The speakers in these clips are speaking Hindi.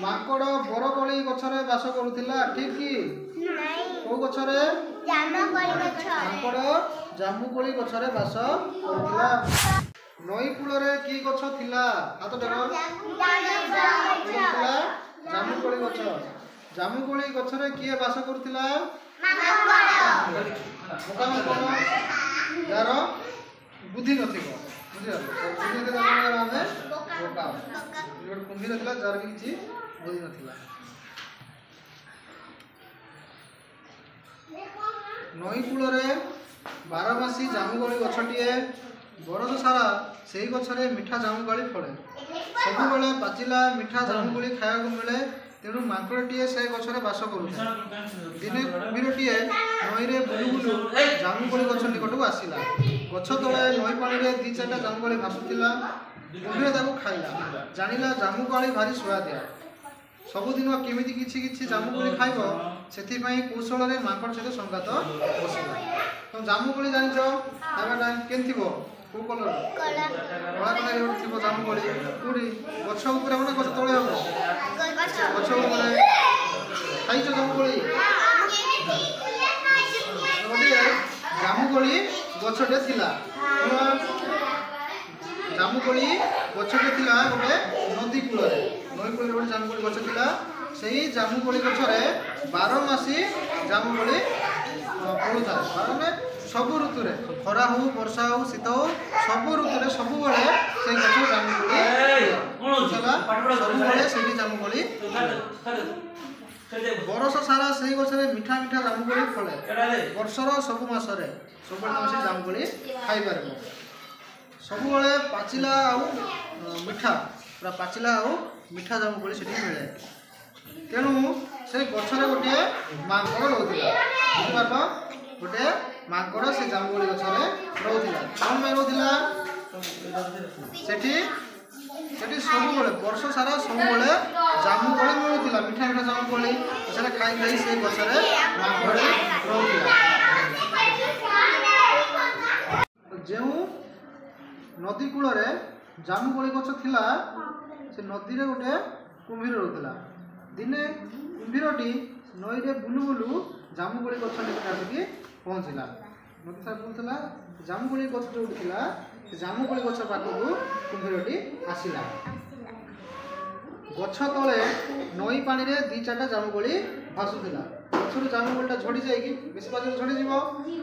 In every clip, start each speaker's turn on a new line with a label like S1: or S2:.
S1: ମାଙ୍କଡ଼ ବରକୋଳି ଗଛରେ ବାସ କରୁଥିଲା ଠିକ୍ କି? କୋଉ ଗଛରେ? ମାଙ୍କଡ଼ ଜାମୁକୋଳି ଗଛରେ ବାସ କରୁଥିଲା। ନଈ କୂଳରେ କି ଗଛ ଥିଲା? ହାତ ଦେଖ। ଜାମୁକୋଳି ଗଛ। ଜାମୁକୋଳି ଗଛରେ କିଏ ବାସ କରୁଥିଲା? ଯାହାର ବୁଦ୍ଧି ନଥିବ, କୁମ୍ଭୀର ଥିଲା ଯାହାର କିଛି ବୁଦ୍ଧି ନଥିଲା। ନଈ କୂଳରେ ବାରମାସୀ ଜାମୁକୋଳି ଗଛଟିଏ। ବରଷ ସାରା ସେହି ଗଛରେ ମିଠା ଜାମୁକୋଳି ଫଳେ। ସବୁବେଳେ ପାଚିଲା ମିଠା ଜାମୁକୋଳି ଖାଇବାକୁ ମିଳେ। ତେଣୁ ମାଙ୍କଡ଼ଟିଏ ସେ ଗଛରେ ବାସ କରୁଥିଲା। ଦିନେ କୁମ୍ଭୀରଟିଏ ନଈରେ ବୁଲୁ ବୁଲୁ ଜାମୁକୋଳି ଗଛ ନିକଟକୁ ଆସିଲା। ଗଛ ତଳେ ନଈ ପାଣିରେ 2-4ଟା ଜାମୁକୋଳି ଭାସୁଥିଲା। କୁମ୍ଭୀର ତାକୁ ଖାଇଲା। ଜାଣିଲା ଜାମୁକୋଳି ଭାରି ସୁଆଦିଆ। ସବୁଦିନ କେମିତି କିଛି କିଛି ଜାମୁକୋଳି ଖାଇବ, ସେଥିପାଇଁ କୌଶଳରେ ମାଙ୍କଡ଼ ସହିତ ସଂଘାତ ବସିଲା। ତମେ ଜାମୁକୋଳି ଜାଣିଛ ଖାଇବାଟା କେମିତି ଥିବ? କୋଉ କଲର? କଳା କଲର ଥିବ ଜାମୁକୋଳି। କୋଉଠି? ଗଛ ଉପରେ ହବ ନା ଗଛ ତଳେ ହବ? ଗଛ ଉପରେ। ଖାଇଛ ଜାମୁକୋଳି? ଗୋଟିଏ ଜାମୁକୋଳି ଗଛଟେ ଥିଲା। ଜାମୁକୋଳି ଗଛଟେ ଥିଲା ଗୋଟେ ନଦୀ କୂଳରେ। ନଈ କୂଳରେ ଗୋଟେ ଜାମୁକୋଳି ଗଛ ଥିଲା। ସେଇ ଜାମୁକୋଳି ଗଛରେ 12 ମାସୀ ଜାମୁକୋଳି ଫଳୁଥାଏ। ମାନେ ସବୁ ଋତୁରେ, ଖରା ହଉ, ବର୍ଷା ହଉ, ଶୀତ ହଉ, ସବୁ ଋତୁରେ ସବୁବେଳେ ସେଇ ଗଛ ଜାମୁକୋଳି ସବୁବେଳେ ସେଇଠି ଜାମୁକୋଳି। ବରଷ ସାରା ସେଇ ଗଛରେ ମିଠା ମିଠା ଜାମୁକୋଳି ଫଳେ। ବର୍ଷର ସବୁ ମାସରେ ସବୁବେଳେ ତମେ ସେ ଜାମୁକୋଳି ଖାଇପାରିବ। ସବୁବେଳେ ପାଚିଲା ଆଉ ମିଠା, ପୁରା ପାଚିଲା ଆଉ ମିଠା ଜାମୁକୋଳି ସେଠି ମିଳେ। ତେଣୁ ସେ ଗଛରେ ଗୋଟିଏ ମାଙ୍କଡ଼ ରହୁଥିଲା। ବୁଝିପାରିଲ? ଗୋଟେ ମାଙ୍କଡ଼ ସେ ଜାମୁକୋଳି ଗଛରେ ରହୁଥିଲା। କ'ଣ ପାଇଁ ରହୁଥିଲା? ସେଠି ସବୁବେଳେ ବର୍ଷ ସାରା ସବୁବେଳେ ଜାମୁକୋଳି ମିଳୁଥିଲା। ମିଠା ମିଠା ଜାମୁକୋଳି ସେଟା ଖାଇ ଖାଇ ସେ ଗଛରେ ମାଙ୍କଡ଼ ରହୁଥିଲା। ଯେଉଁ ନଦୀ କୂଳରେ ଜାମୁକୋଳି ଗଛ ଥିଲା, ସେ ନଦୀରେ ଗୋଟେ କୁମ୍ଭୀର ରହୁଥିଲା। ଦିନେ କୁମ୍ଭୀରଟି ନଈରେ ବୁଲୁ ବୁଲୁ ଜାମୁକୋଳି ଗଛ ନିକଟରେ ଆସିକି ପହଞ୍ଚିଲା। ନଦୀ ସାରା ବୁଲୁଥିଲା, ଜାମୁକୋଳି ଗଛ ଯୋଉଠି ଥିଲା, ସେ ଜାମୁକୋଳି ଗଛ ପାଖକୁ କୁମ୍ଭୀରଟି ଆସିଲା। ଗଛ ତଳେ ନଈ ପାଣିରେ 2-4ଟା ଜାମୁକୋଳି ଭାସୁଥିଲା। ଗଛରୁ ଜାମୁକୋଳିଟା ଝଡ଼ି ଯାଇକି, ବେଶୀ ପାଚିଲେ ଝଡ଼ିଯିବ,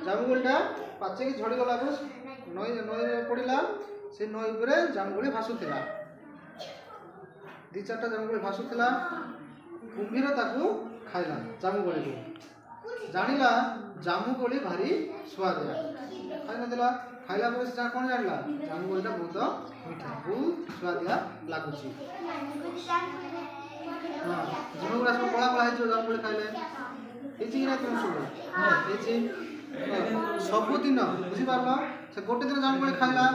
S1: ଜାମୁକୋଳିଟା ପାଚିକି ଝଡ଼ିଗଲା ପରେ ନଈରେ ପଡ଼ିଲା। ସେ ନଈ ଉପରେ ଜାମୁକୋଳି ଭାସୁଥିଲା। 2-4ଟା ଜାମୁକୋଳି ଭାସୁଥିଲା। କୁମ୍ଭୀର ତାକୁ ଖାଇଲା ଜାମୁକୋଳିକୁ। ଜାଣିଲା ଜାମୁକୋଳି ଭାରି ସୁଆଦିଆ। ଖାଇନଥିଲା। ଖାଇଲା ପରେ ସେ କ'ଣ ଜାଣିଲା? ଜାମୁକୋଳିଟା ବହୁତ ମିଠା, ବହୁତ ସୁଆଦିଆ ଲାଗୁଛି। ହଁ, ଜିଭଗୁଡ଼ା ସବୁ କଳା କଳା ହେଇଯିବ ଜାମୁକୋଳି ଖାଇଲେ। ହେଇଛି କି ନା ତୁମ ସବୁ? ହେଇଛି। ସବୁଦିନ, ବୁଝିପାରିଲ? ସେ ଗୋଟେ ଦିନ ଜାମୁକୋଳି ଖାଇଲା।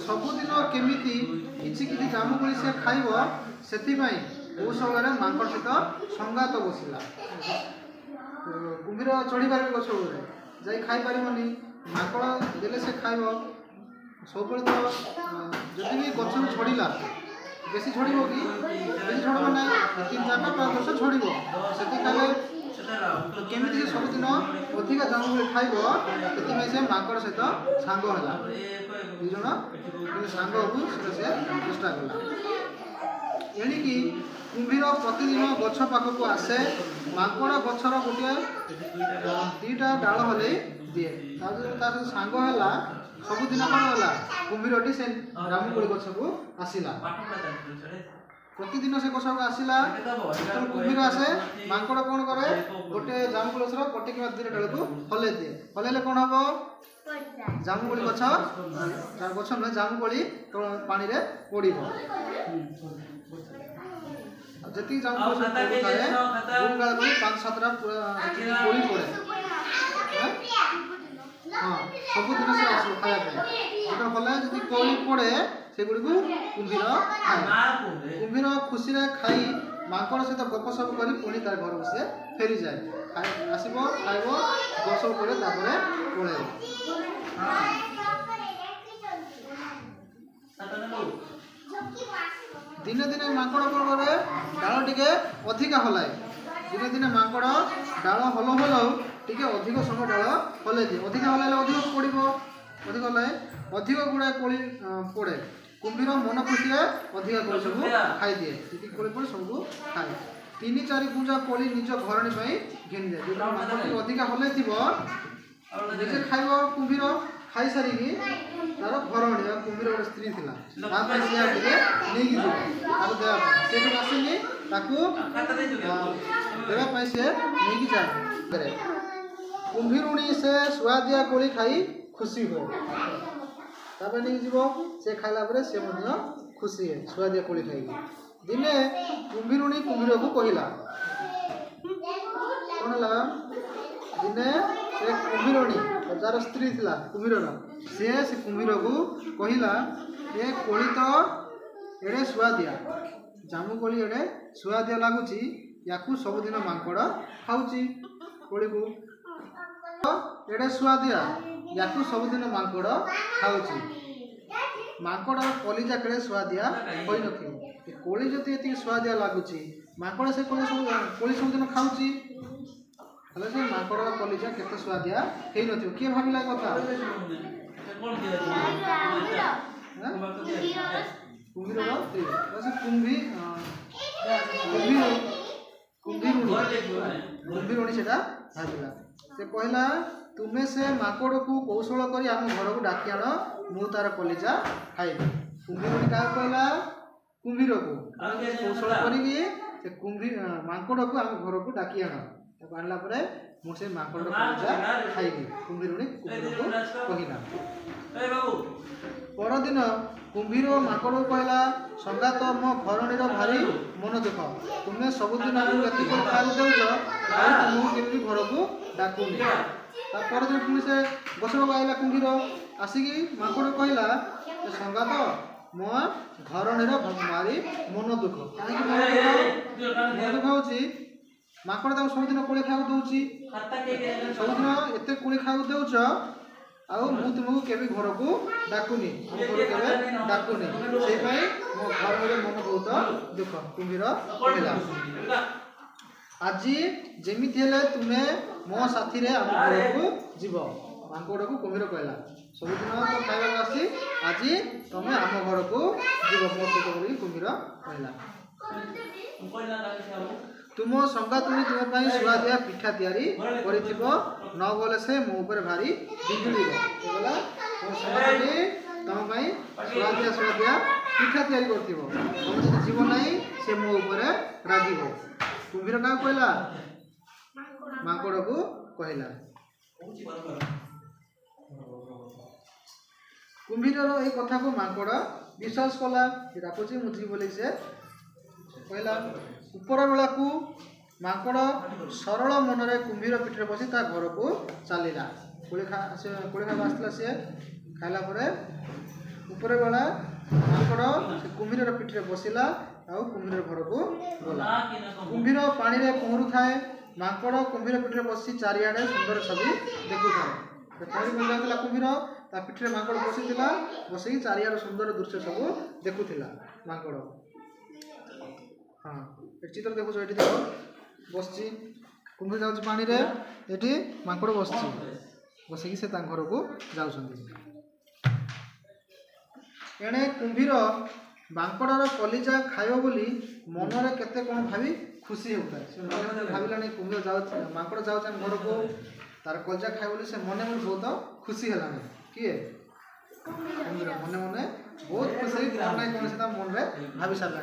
S1: ସବୁଦିନ କେମିତି କିଛି କିଛି ଜାମୁକୋଳି ସେ ଖାଇବ, ସେଥିପାଇଁ କୌଶଳରେ ମାଙ୍କଡ଼ ସହିତ ସଂଘାତ ବସିଲା। କୁମ୍ଭୀର ଚଢ଼ିପାରିବ ଗଛ ଉପରେ, ଯାଇ ଖାଇପାରିବନି। ମାଙ୍କଡ଼ ଦେଲେ ସେ ଖାଇବ। ସବୁବେଳେ ତ ଯଦି ବି ଗଛରୁ ଝଡ଼ିଲା, ବେଶୀ ଝଡ଼ିବ କି? ବେଶୀ ଝଡ଼ିବ ନାହିଁ, 3-4ଟା 5-10 ଝଡ଼ିବ। ସେଠି ଖାଇଲେ କେମିତି ସେ ସବୁଦିନ ଅଧିକା ଜାମୁକୋଳି ଖାଇବ, ସେଥିପାଇଁ ସେ ମାଙ୍କଡ଼ ସହିତ ସାଙ୍ଗ ହେଲା। 2 ଜଣ ସାଙ୍ଗ ହେବୁ ସେଟା ସେ ଚେଷ୍ଟା କଲା। ଏଣିକି କୁମ୍ଭୀର ପ୍ରତିଦିନ ଗଛ ପାଖକୁ ଆସେ। ମାଙ୍କଡ଼ ଗଛର ଗୋଟିଏ 2ଟା ଡାଳ ହଲେଇ ଦିଏ। ତା ସହିତ ସାଙ୍ଗ ହେଲା। ସବୁଦିନ କ'ଣ ହେଲା? କୁମ୍ଭୀରଟି ସେ ଜାମୁକୋଳି ଗଛକୁ ଆସିଲା। ପ୍ରତିଦିନ ସେ ଗଛକୁ ଆସିଲା। ଯେତେବେଳେ କୁମ୍ଭୀର ଆସେ, ମାଙ୍କଡ଼ କ'ଣ କରେ? ଗୋଟେ ଜାମୁକୋଳି ଗଛର 1 କିମ୍ବା 2ଟା ଡାଳକୁ ହଲେଇ ଦିଏ। ହଲେଇଲେ କ'ଣ ହବ? ଜାମୁକୋଳି ଗଛ ନୁହେଁ, ଜାମୁକୋଳି ପାଣିରେ ପଡ଼ିବ। ଯେତିକି ଜାମୁକୋଳି ପଡ଼ୁଥାଏ, 5-7ଟା କୋଳି ପଡ଼େ। ହଁ, ସବୁଦିନ ସେ ଆସିବ ଖାଇବା ପାଇଁ। ଯେତେବେଳେ ହଲେ ଯଦି କୋଳି ପଡ଼େ, ସେଗୁଡ଼ିକୁ କୁମ୍ଭୀର ଖାଏ। କୁମ୍ଭୀର ଖୁସିରେ ଖାଇ ମାଙ୍କଡ଼ ସହିତ ଗପସପ କରି ପୁଣି ତାର ଘରକୁ ସେ ଫେରିଯାଏ। ଆସିବ, ଖାଇବ, ଗପସପ ପରେ ତାପରେ ପଳେଇବ। दिने दिने माकड़ कौन करे डाल टिके अधिका हलाए दिने दिने माकड़ डाल हल हल टिके अधिक समय डाल हल दिए अधिका हलाइले अधिक पड़ो अधिक हलाए अधिक गुड़ाए कोली पड़े कुंभीर मन खुशी अधिका कोली सब खाई दिए ये कोली पड़े सबको खाए 3-4 गुंजा कोली निज घरणी घिनी जाए जो माकड़ अधिका हल निजे खाइब कुंभीर खाई सारिकी तार घरणी कुंभीर गोटे स्त्री थी नहीं आसेनी देवाई सी नहीं जाए कुंभीरुणी से सुआदिया कोली खाई खुशी हुए तापर नहीं जीव से खाइला से खुशी है सुआदिया कोली खाई दिने कुंभीरुणी कुंभीर को कहला कौन है दिने से कुंभीरुणी जार स्त्री थी कुंभीर से कुंभीर को कहला ये कोली तो एड़े सुआदिया जामु कोली एड़े सुआदिया लगुच या सबुदिन माकड़ खाऊँगी कोली को एड़े सुआदिया या सबुदिन माकड़ खाऊँगी माकड़ कलिजा केड़े सुआदिया हो न कोली जदि ये सुआदिया लगुच माकड़ से कोली सबुदिन खाऊँगी हेल्ले से माकड़ कलिजा केते सुआदिया हो न किए भाविला कथा कुंभीर कुंभीरुणी से भाविला से कहला तुम्हें से माकड़ को कौशल कर आम घर को डाकी आण मु तार कलिजा खाइबी कुंभीरुणी क्या कहला कुंभीर को कौशल कर माकड़ को आम घर को डाकी आण आणला मुझे माकड़ कलिजा खाइबी कुंभीरुणी कुंभीर को कहला परदिन कुंभीर माकड़ कहला संगात मो घरणी भारी मन दुख तुम्हें सबुदिन आमको खाई दौच तुमको घर को डाकुनी परदिन पुणी से बसक आईला कुंभीर आसिकी माकड़ कहला संगात मो घरणी भारी मन दुख कहीं मन दुख हो माकड़ सबुदिन कोली खाऊ दौची सबुदिन एत कोली खाऊ दौच आउ मु तुमको केबे घर को डाकुनी डाकुनी से मो घर मन बहुत दुख कुंभीर कहला आज जेमिति हेले तुमे मो साथी रे आम घर को जीव माकड़ को कुंभीर कहला सबुदिन तो खाइबा आसी आज तुमे आम घर को जीव मो सहित कुंभीर कहला तुम संगातुणी तुम सुआदिया पिठा तैयारी न गले से मो ऊपर भारी बिजुड़ी गला तुम संगातुणी तुम सुआदिया सुआदिया पिठा तैयारी कर जीव ना से मो ऊपर रागिब कुंभीर क्या कहला माकड़ को कहला कुंभीर ये कथा को माकड़ विश्वास कला डाकुची मुझी बोली से कहला उपरा बेला को माकड़ सरल मनरे कुंभीर पिठरे बसी ता घर को चलला कोली खावा आसला सी खाइला ऊपर बेला माकड़ से कुंभीर पिठरे बसिला आ कुंभीर घर को गला कुंभीर पानी रे पहरु थाए माकड़ कुंभीर पिठरे बसी चारिआडे सुंदर छवि देखु थाए पहरी बन जाता कुंभीर ता पिठरे माकड़ बसीला बसिकी चारिआडे सुंदर दृश्य सब देखुला माकड़ हाँ चित्र देखो ये देख बस कुंभीर जाऊँ पानी रे ये माकड़ बस बसिकी से घर को जाऊँ एणे कुंभीर माकड़र कलिजा खाइब बोली मनरे केते कौन भावी खुशी होता है भाविला नहीं कुंभीर जाऊ माकड़ जाऊँ घर को तार कलिजा खाए बोली से मने मन बहुत खुशी है किए कुंभीर मने मने बहुत खुशी कौन ना कौन से मन में भावी सारा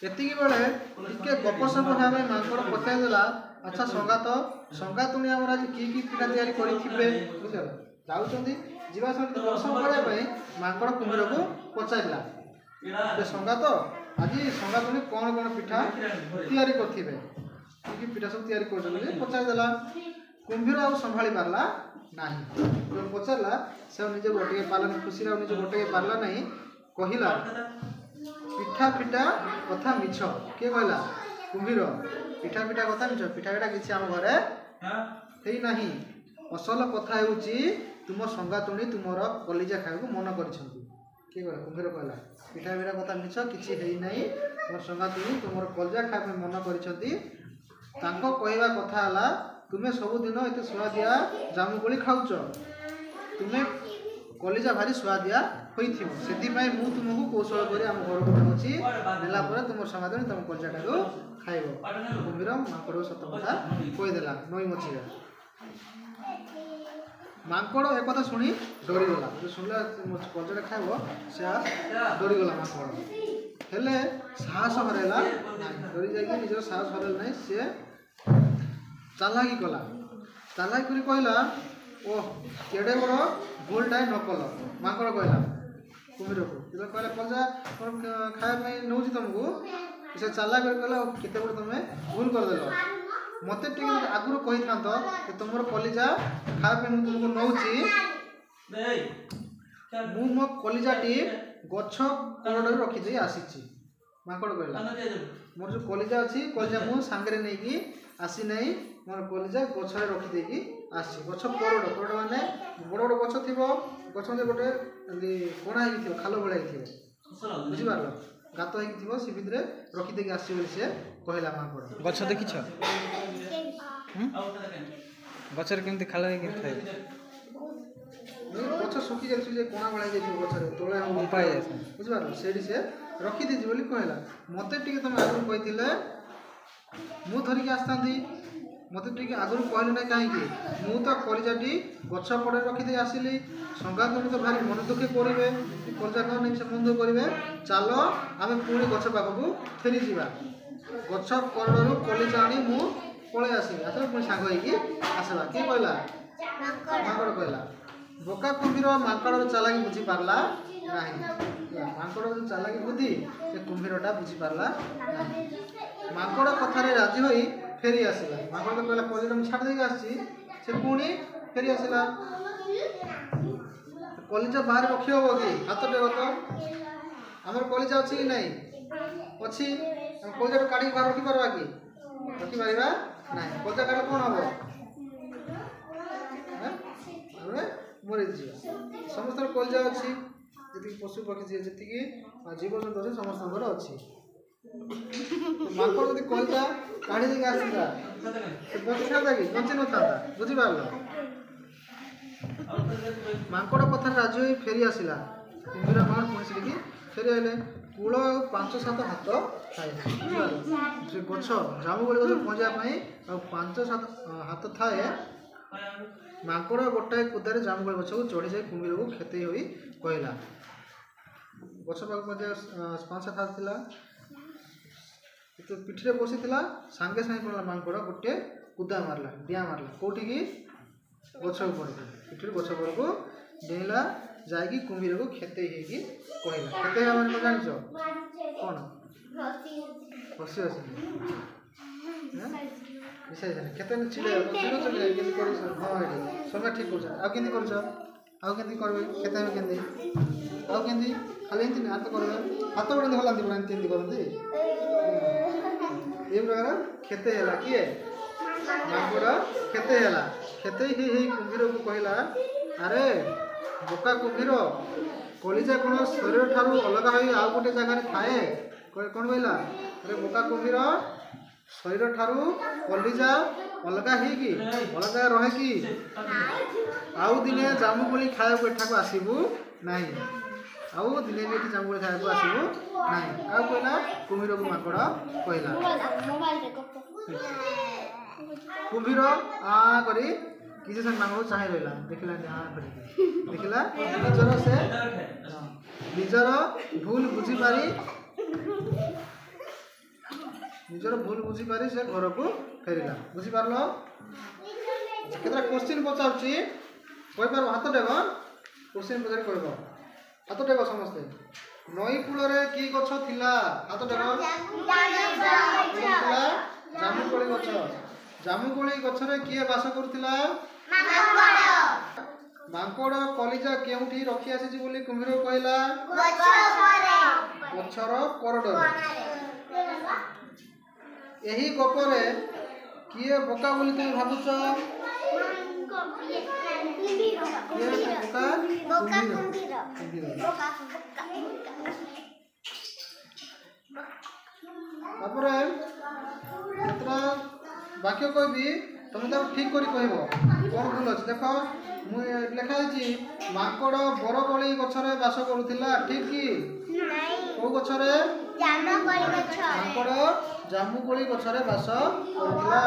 S1: एति बेले टिके गपसप भाव माकड़ पचारदेला अच्छा संगातुणी आम आज कि पिठा तैयारी करेंगे बुझे जाऊँगी जीवा गपसप करने माकड़ कुंभीर को पचारा संगात आज संगातुणी कौन कौन पिठा तैयारी करेंगे कि पिठा सब तैयारी कर पचारदेला कुंभीर आ संभाली पारला ना जो पचारा से निजे गोटे पार्ला खुशी निजे गोटे पार्ला नहीं कहला पिठा पिठा कथा मिछ किए कहला कुंभीर पिठा पिठा कथा मिछ पिठा पिठा किसी आम घरे हेई नाही असल कथा हेउची तुम संगातुणी तुमर कलिजा खाइबा मन करिसंती किए कहला कुम्भीर कहला पिठा पिठा कथा मिछ किछि हेई नाही मोर संगाती तुमर कलजा खाए मन करिसंती तांको कहवा कथा हला तुमे सब दिन एते स्वादिया जामुकोली खाउछ तुमे कलिजा भारी स्वादिया होइथिबो सेति पई मु तुमको कौशल करी हम घर को नउची नेला परे तुमर संगाती तुम कलजाटा को खाइबो कुम्भीर माकड़ सत कथा कहि देला नई मछिया माकड़ एक कथा सुनी डरी गला जो सुनला कलजाटा खाइबो से डरी गला माकड़ हेले साहस हरेला डरी जाई निजर साहस हरेला नै से चालाकी कला चालाकी करी कहला ओ केडे बड़ भूलटा न कल माकड़ कहला कुम्भीर को जो कहला कलजा खाए नौची तुमको से चाला कर कहला केते बड़ तुम भूल कर देलो मते टिके आगुर कहि थांतो कि तुमर कलिजा खाए मु तुमको नौची मु मो कलिजाटी गछ कोडर रखि दे आसीची माकड़ कहला मोर जो कलिजा अछि कलिजा मु सांगरे नै की आसी नै मोर कलिजा गछरे रखि दे की आसी गछ कोड माने बड़ बड़ गछ थिबो गछ में गोटे कोणा ही थिबो खालो बळा ही थिबो बुझि पारलो गात ही थिबो सी भितरे रखि दे की आसी बोली से कहला माकड़
S2: गछ देखिछ गछर केमती खालो हे के थाय
S1: गछ सुखी जाय जे कोणा बळा जाय थिबो गछरे तोळे हम
S2: पाई जाय
S1: बुझि पारलो सेडी से रखि दे बोली कहला मते टिके तुम आगु कहिथिले मु धरि के आस्तांती मते टिके आगु कहले नै काहे की मु तो कलिजाटी गछ पड़े रखि दे आसिली संगात तो भारी मन दुख करिवे कलजा खाओ नै से मन दुख करिवे चलो आमे पुणी गछ पाखकु फेरी जीवा गछ करडरु कलिजा आनी मु पळे आसी आथर पुणी सांग होई आसबा के कहला माकड़ कहला बोका कुम्भीर माकड़ चालाकी बुझी पारला नाही माकड़ चालाकी बुद्धि से कुम्भीरटा बुझी पारला नाही माकड़ कथारे राजी होई फेरी आसिला माकड़ तो कहला कलिजा मु छाड़ देके आसी से पुणी फेरी आसिला कलिजा बाहर रखी हो कि हाथ टेक तो आमर कलिजा अच्छी कि नहीं अच्छी कलिजा काढ़ी बाहर रखी पार्बा कि रखी पारिबा नहीं कलिजा काटले कौन हम मरी जी समस्त कलिजा अच्छी जी पशु पक्षी जी जीव जंतु अच्छे समस्त अच्छी माकड़ यदि कलिजा काढ़ी देके आसता बची था कि बची न था बुझीपार माकड़ कथा राजी हो फेरी आसला कुम्भीर माकड़ पुणी सिलिकी फेरी आइले कूल 5-7 हाथ थाए से गछ जामुकोली गछ पहुँचापी 5-7 हाथ थाए माकड़ गोटाए कुदारे जामुकोली गछ को चढ़ी जाए कुम्भीर को क्षति हो कहला गछ पाक 5-7 हाथ था तो पिठे बसी सांगे सांगे कौन माकड़ गोटे कुदा मारला डिया मारला कौटी की गछ ऊपर पिठे गछ ऊपर को डेला जाकि कुम्भीर को खेते कहला खेते मैंने जान कौन हसी हसी खेते चिड़े हाँ समय ठीक कर करबे खेते में केंदी आउ केंदी खाली एंती हाथ करबे हाथ गोटे हलांती पड़ा एंती करती ये प्रकार खेते है किए माकड़ खेते है खेते ही कुम्भीर को कहला अरे बोका कुम्भीर कलिजा कौन शरीर ठारू अलग हो आउ गोटे जगार थाए कौन कहला अरे बोका कुम्भीर शरीर ठारू कलिजा अलग ही अलग रहे कि आउ दिने जामुकोली खाया एठा को आसबू ना आउ दिने भी जामुकोली खाया को आसबू ना क्या कहला कुम्भीर को माकड़ कहला कुम्भीर आ करी किसी से मांगो चाहे रहा देखला देखला निजर से निजर भूल बुझी पारी से घर को फेरला बुझी पारलो केतरा क्वेश्चन पचाउची कहि पार हाथ टेक क्वेश्चन पचार कहबो हाथ टेक समस्ते नई कूल रे की गछ थिला हाथ टेक जामुकोली गछ जामुकोली गछ रे किए बास करूथिला माकड़ कलिजा केउठी रखी आसी बोली कुम्भीर कहला गछर करडर यही गपरे किए बोका बोली तुम भाबुछ
S3: ବୋକା କୁମ୍ଭୀର
S1: ତାପରେ ଏଥର ବାକ୍ୟ କହିବି ତମେ ତାକୁ ଠିକ କରି କହିବ କ'ଣ ଭୁଲ ଅଛି। ଦେଖ ମୁଁ ଲେଖା ହେଇଛି ମାଙ୍କଡ଼ ବରକୋଳି ଗଛରେ ବାସ କରୁଥିଲା, ଠିକ କି? କୋଉ ଗଛରେ?
S3: ଜାମୁକୋଳି ଗଛ
S1: ମାଙ୍କଡ଼ ଜାମୁକୋଳି ଗଛରେ ବାସ କରୁଥିଲା।